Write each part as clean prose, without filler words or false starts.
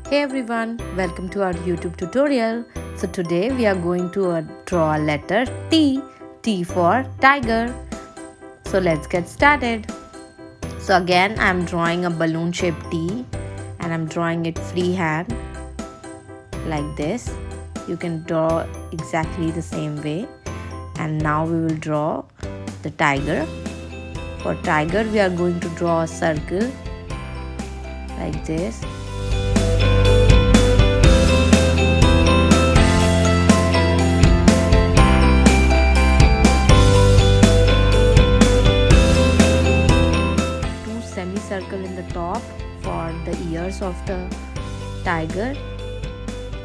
Hey everyone, welcome to our YouTube tutorial. So today we are going to draw a letter T. T for tiger. So let's get started. So again I'm drawing a balloon shaped T and I'm drawing it freehand like this. You can draw exactly the same way. And now we will draw the tiger. For tiger we are going to draw a circle like this. Semicircle in the top for the ears of the tiger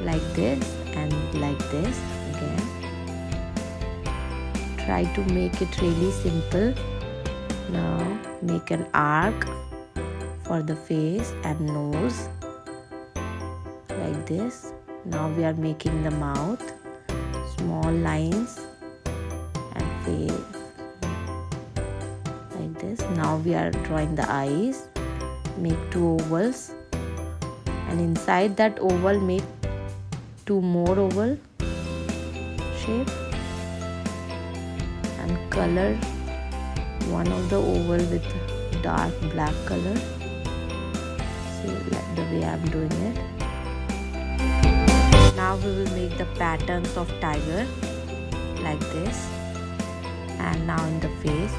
like this and like this. Again try to make it really simple. Now make an arc for the face and nose like this. Now we are making the mouth, small lines and face. Now we are drawing the eyes. Make two ovals and inside that oval make two more oval shape and color one of the oval with dark black color. See like the way I'm doing it. Now we will make the patterns of tiger like this, and now in the face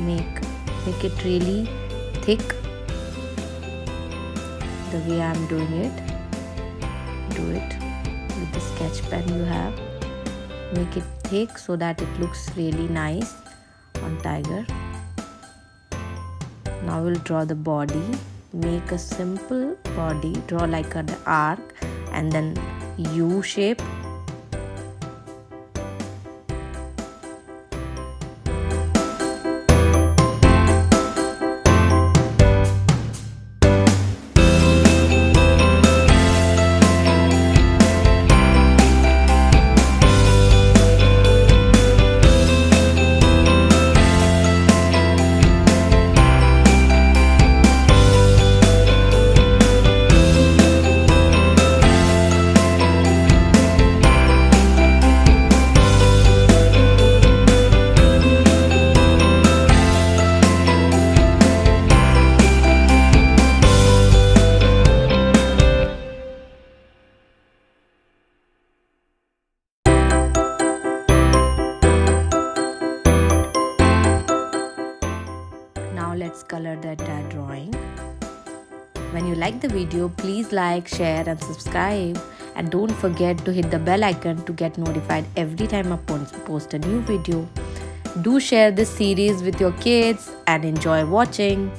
make it really thick the way I'm doing it. Do it with the sketch pen you have. Make it thick so that it looks really nice on tiger. Now we'll draw the body. Make a simple body. Draw like an arc and then U shape. Now let's color the entire drawing. When you like the video, please like, share and subscribe, and don't forget to hit the bell icon to get notified every time I post a new video. Do share this series with your kids and enjoy watching.